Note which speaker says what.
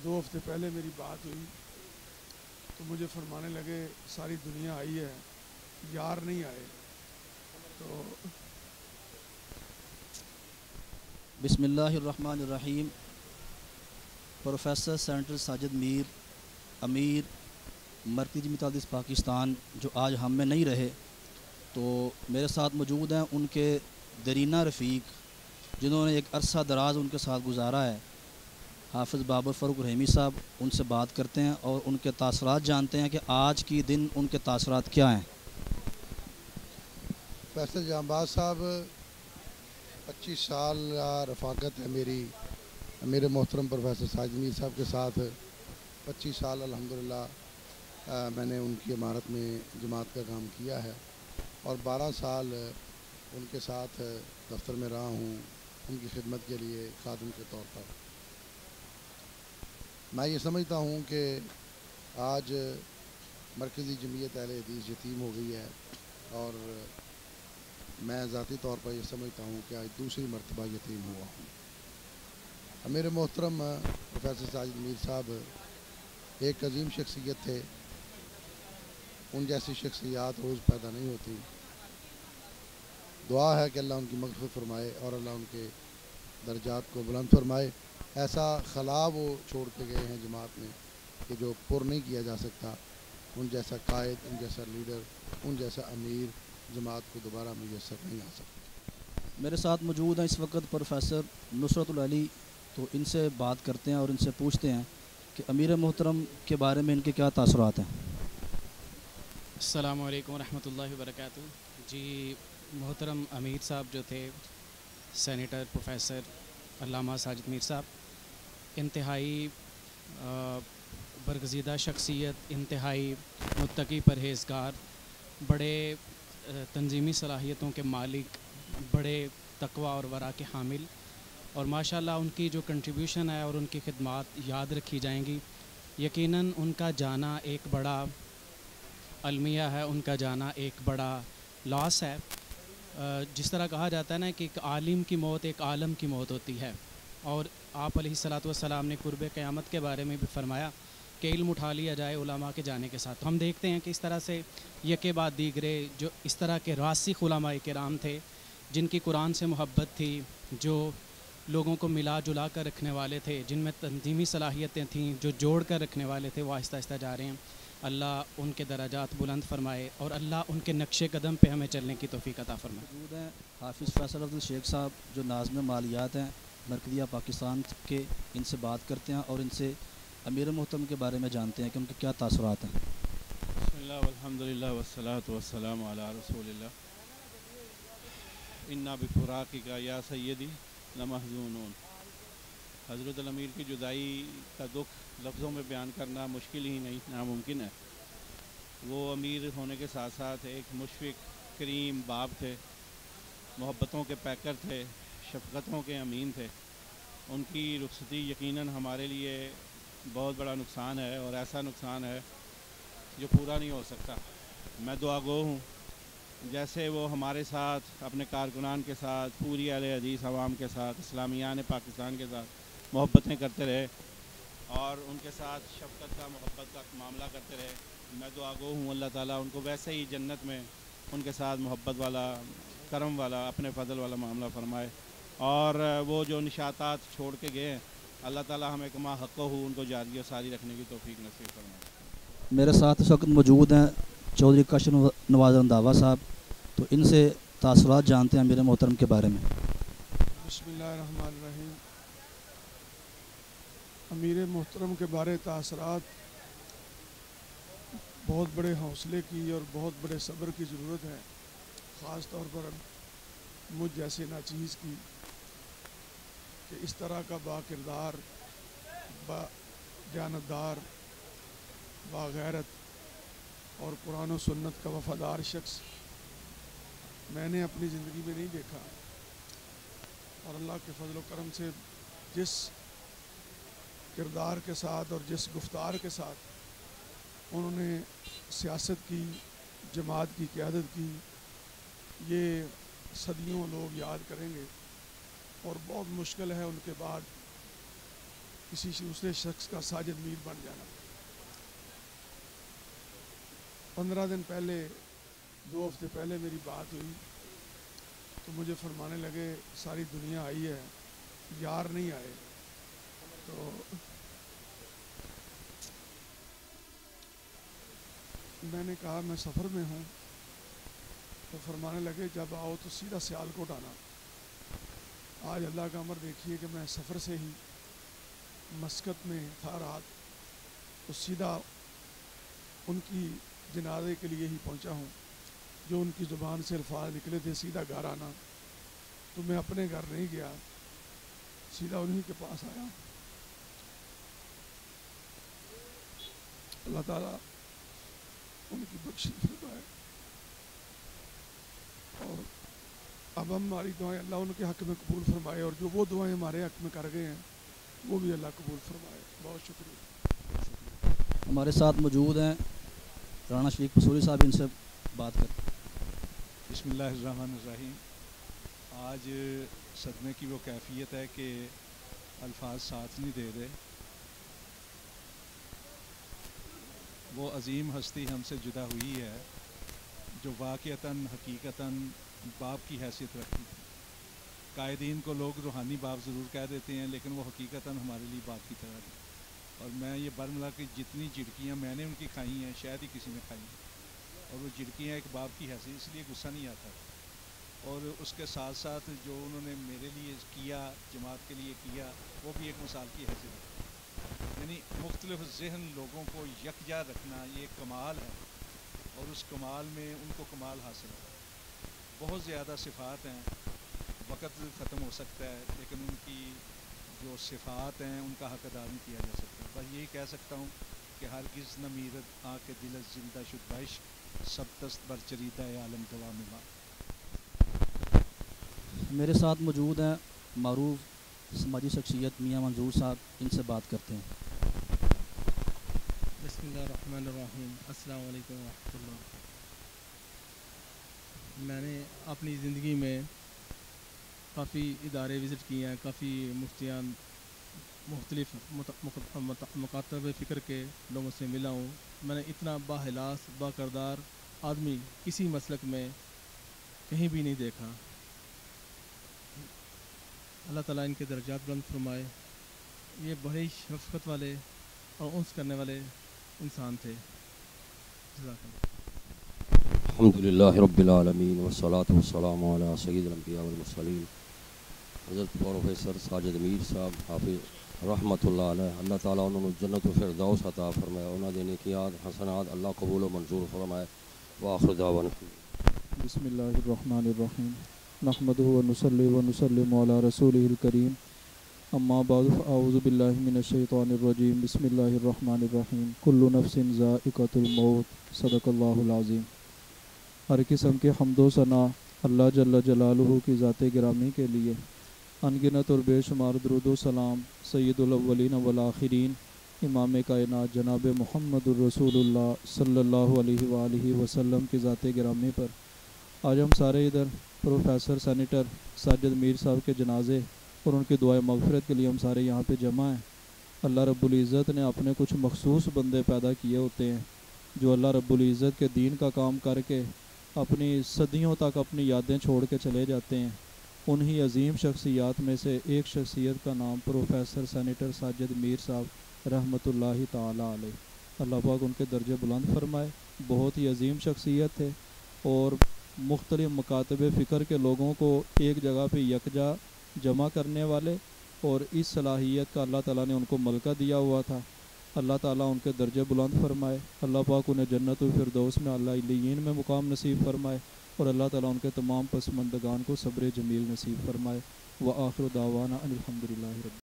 Speaker 1: 2 ہفتے پہلے میری بات ہوئی تو مجھے فرمانے لگے ساری دنیا آئی ہے، یار نہیں آئے. تو
Speaker 2: بسم اللہ الرحمن الرحیم. پروفیسر سینٹر ساجد میر، امیر مرکزی جمعیت احمدیہ پاکستان، جو آج ہم میں نہیں رہے، تو میرے ساتھ موجود ہیں ان کے درینہ رفیق جنہوں نے ایک عرصہ دراز ان کے ساتھ گزارا ہے، حافظ بابر فاروق رحیمی صاحب. ان سے بات کرتے ہیں اور ان کے تاثرات جانتے ہیں کہ آج کی دن ان کے تاثرات کیا ہیں.
Speaker 3: پروفیسر جہاں صاحب 25 سال رفاقت ہے میری میرے محترم پروفیسر ساجد میر صاحب کے ساتھ. 25 سال الحمدللہ میں نے ان کی عمارت میں جماعت کا کام کیا ہے اور 12 سال ان کے ساتھ دفتر میں رہا ہوں ان کی خدمت کے لیے خادم کے طور پر. میں یہ سمجھتا ہوں کہ آج مرکزی جمعیت اہل حدیث یتیم ہو گئی ہے اور میں ذاتی طور پر یہ سمجھتا ہوں کہ آج دوسری مرتبہ یتیم ہوا ہوں. میرے محترم پروفیسر ساجد میر صاحب ایک عظیم شخصیت تھے. ان جیسی شخصیات روز پیدا نہیں ہوتی. دعا ہے کہ اللہ ان کی مغفرت فرمائے اور اللہ ان کے درجات کو بلند فرمائے. ایسا خلا وہ چھوڑ کے گئے ہیں جماعت میں کہ جو پر نہیں کیا جا سکتا. ان جیسا قائد، ان جیسا لیڈر، ان جیسا امیر جماعت کو دوبارہ میسر نہیں آ سکتا.
Speaker 2: میرے ساتھ موجود ہیں اس وقت پروفیسر نصرت العلی. تو ان سے بات کرتے ہیں اور ان سے پوچھتے ہیں کہ امیر محترم کے بارے میں ان کے کیا تاثرات ہیں.
Speaker 4: السلام علیکم ورحمۃ اللہ وبرکاتہ. جی، محترم امیر صاحب جو تھے، سینیٹر پروفیسر علامہ ساجد میر صاحب، انتہائی برگزیدہ شخصیت، انتہائی متقی پرہیزگار، بڑے تنظیمی صلاحیتوں کے مالک، بڑے تقوی اور ورع کے حامل، اور ماشاءاللہ ان کی جو کنٹریبیوشن ہے اور ان کی خدمات یاد رکھی جائیں گی. یقیناً ان کا جانا ایک بڑا المیہ ہے، ان کا جانا ایک بڑا لاس ہے. جس طرح کہا جاتا ہے نا کہ ایک عالم کی موت ایک عالم کی موت ہوتی ہے، اور آپ علیہ الصلاۃ والسلام نے قرب قیامت کے بارے میں بھی فرمایا کہ علم اٹھا لیا جائے علماء کے جانے کے ساتھ. ہم دیکھتے ہیں کہ اس طرح سے یکے بعد دیگرے جو اس طرح کے راسخ علماء کرام تھے، جن کی قرآن سے محبت تھی، جو لوگوں کو ملا جلا کر رکھنے والے تھے، جن میں تنظیمی صلاحیتیں تھیں، جو جوڑ کر رکھنے والے تھے، وہ آہستہ آہستہ جا رہے ہیں. اللہ ان کے درجات بلند فرمائے اور اللہ ان کے نقش قدم پہ ہمیں چلنے کی توفیق عطا فرمائے.
Speaker 2: موجود ہیں حافظ فیصل عبد الشیخ صاحب جو ناظم مالیات ہیں مرکزیہ پاکستان کے. ان سے بات کرتے ہیں اور ان سے امیر محترم کے بارے میں جانتے ہیں کہ ان کے کیا تاثرات ہیں.
Speaker 5: بسم اللہ والحمد للہ والصلاۃ والسلام علی رسول اللہ. انا بفراقک یا سیدی لمحزونون. حضرت الامیر کی جدائی کا دکھ لفظوں میں بیان کرنا مشکل ہی نہیں، ناممکن ہے. وہ امیر ہونے کے ساتھ ساتھ ایک مشفق کریم باپ تھے، محبتوں کے پیکر تھے، شفقتوں کے امین تھے. ان کی رخصتی یقیناً ہمارے لیے بہت بڑا نقصان ہے، اور ایسا نقصان ہے جو پورا نہیں ہو سکتا. میں دعا گو ہوں جیسے وہ ہمارے ساتھ، اپنے کارکنان کے ساتھ، پوری اہل حدیث عوام کے ساتھ، اسلامیان پاکستان کے ساتھ محبتیں کرتے رہے اور ان کے ساتھ شفقت کا، محبت کا معاملہ کرتے رہے. میں دعا گو ہوں اللہ تعالیٰ ان کو ویسے ہی جنت میں ان کے ساتھ محبت والا، کرم والا، اپنے فضل والا معاملہ فرمائے. اور وہ جو نشاطات چھوڑ کے گئے ہیں، اللہ تعالیٰ ہمیں کما حق ہو ان کو جاری و ساری رکھنے کی توفیق نصیب فرمائے.
Speaker 2: میرے ساتھ اس وقت موجود ہیں چودھری کشف نواز رنداوا صاحب. تو ان سے تاثرات جانتے ہیں امیر محترم کے بارے میں.
Speaker 1: بسم اللہ الرحمن الرحیم. امیر محترم کے بارے تاثرات بہت بڑے حوصلے کی اور بہت بڑے صبر کی ضرورت ہے، خاص طور پر مجھ جیسے ناچیز کی، کہ اس طرح کا با کردار، با دیانتدار، باغیرت اور قرآن و سنت کا وفادار شخص میں نے اپنی زندگی میں نہیں دیکھا. اور اللہ کے فضل و کرم سے جس کردار کے ساتھ اور جس گفتار کے ساتھ انہوں نے سیاست کی، جماعت کی قیادت کی، یہ صدیوں لوگ یاد کریں گے. اور بہت مشکل ہے ان کے بعد کسی دوسرے شخص کا ساجد میر بن جانا۔ 15 دن پہلے 2 ہفتے پہلے میری بات ہوئی تو مجھے فرمانے لگے ساری دنیا آئی ہے، یار نہیں آئے۔ تو میں نے کہا میں سفر میں ہوں، تو فرمانے لگے جب آؤ تو سیدھا سیالکوٹ آنا۔ آج اللہ کا امر دیکھیے کہ میں سفر سے ہی مسقط میں تھا رات، تو سیدھا ان کی جنازے کے لیے ہی پہنچا ہوں۔ جو ان کی زبان سے الفاظ نکلے تھے سیدھا گھر آنا، تو میں اپنے گھر نہیں گیا، سیدھا انہی کے پاس آیا۔ اللہ تعالیٰ ان کی بخشش فرمائے، اور اب ہماری دعائیں اللہ ان کے حق میں قبول فرمائے، اور جو وہ دعائیں ہمارے حق میں کر گئے ہیں وہ بھی اللہ قبول فرمائے۔ بہت شکریہ۔
Speaker 2: ہمارے ساتھ موجود ہیں رانا شریف قصوری صاحب، ان سے بات کرتے ہیں۔
Speaker 5: بسم اللہ الرحمن الرحیم۔ آج صدمے کی وہ کیفیت ہے کہ الفاظ ساتھ نہیں دے رہے۔ وہ عظیم ہستی ہم سے جدا ہوئی ہے جو واقعتاً حقیقتاً باپ کی حیثیت رکھتی تھی۔ قائدین کو لوگ روحانی باپ ضرور کہہ دیتے ہیں، لیکن وہ حقیقتاً ہمارے لیے باپ کی طرح تھی۔ اور میں یہ برملا کی جتنی جھڑکیاں میں نے ان کی کھائی ہیں شاید ہی کسی نے کھائی ہیں، اور وہ جھڑکیاں ایک باپ کی حیثیت، اس لیے غصہ نہیں آتا۔ اور اس کے ساتھ ساتھ جو انہوں نے میرے لیے کیا، جماعت کے لیے کیا، وہ بھی ایک مثال کی حیثیت ہے۔ یعنی مختلف ذہن لوگوں کو یکجا رکھنا یہ ایک کمال ہے، اور اس کمال میں ان کو کمال حاصل ہے۔ بہت زیادہ صفات ہیں، وقت ختم ہو سکتا ہے، لیکن ان کی جو صفات ہیں ان کا حق ادا نہیں کیا جا سکتا۔ بس یہی کہہ سکتا ہوں کہ ہرگز نہ میرد آ کے دل زندہ شد بعشق، سب دست بر چریدہ عالم گواہ ماں۔
Speaker 2: میرے ساتھ موجود ہیں معروف سماجی شخصیت میاں منظور صاحب، ان سے بات کرتے ہیں۔
Speaker 6: بسم اللہ الرحمن الرحیم۔ السلام علیکم ورحمۃ اللہ۔ میں نے اپنی زندگی میں کافی ادارے وزٹ کیے ہیں، کافی مفتیان، مختلف مکاتب فکر کے لوگوں سے ملا ہوں۔ میں نے اتنا باحلاس با کردار آدمی کسی مسلک میں کہیں بھی نہیں دیکھا۔ اللہ تعالیٰ ان کے درجات بلند فرمائے۔ یہ بڑے ہی شفقت والے اور انس کرنے والے انسان تھے۔ جزاک اللہ۔
Speaker 7: الحمدللہ رب العالمین والصلاة والسلام علی سید الانبیاء والمرسلین حضرت پروفیسر ساجد میر صاحب حافظ رحمۃ اللہ علیہ، اللہ تعالیٰ انہوں نے جنت الفردوس عطا فرمائے، انہوں نے نیکیات حسنات اللہ قبول و منظور فرمائے۔ وآخر دعوانا
Speaker 8: بسم اللہ الرحمن الرحیم، نحمدہ ونصلی ونسلم علی رسولہ الکریم، اما بعد فاعوذ باللہ من الشیطان الرجیم، بسم اللہ الرحمن الرحیم، کل نفس ذائقۃ الموت، صدق اللہ العظیم۔ ہر قسم کے حمد و ثنا اللہ جل جلالہ کی ذات گرامی کے لیے، انگنت اور بے شمار درود و سلام سید الاولین والآخرین امام کائنات جناب محمد الرسول اللہ صلی اللہ علیہ وآلہ وسلم کی ذات گرامی پر آج ہم سارے ادھر پروفیسر سینیٹر ساجد میر صاحب کے جنازے اور ان کی دعائے مغفرت کے لیے ہم سارے یہاں پہ جمع ہیں۔ اللہ رب العزت نے اپنے کچھ مخصوص بندے پیدا کیے ہوتے ہیں جو اللہ رب العزت کے دین کا کام کر کے اپنی صدیوں تک اپنی یادیں چھوڑ کے چلے جاتے ہیں۔ انہی عظیم شخصیات میں سے ایک شخصیت کا نام پروفیسر سینیٹر ساجد میر صاحب رحمۃ اللہ تعالی علیہ، اللہ پاک ان کے درجے بلند فرمائے۔ بہت ہی عظیم شخصیت تھے اور مختلف مکاتب فکر کے لوگوں کو ایک جگہ پہ یکجا جمع کرنے والے، اور اس صلاحیت کا اللہ تعالیٰ نے ان کو ملکہ دیا ہوا تھا۔ اللہ تعالیٰ ان کے درجے بلند فرمائے، اللہ پاک انہیں جنت الفردوس میں اعلیٰ علیین میں مقام نصیب فرمائے، اور اللہ تعالیٰ ان کے تمام پسماندگان کو صبر جمیل نصیب فرمائے۔ وآخر دعوانا ان الحمدللہ رب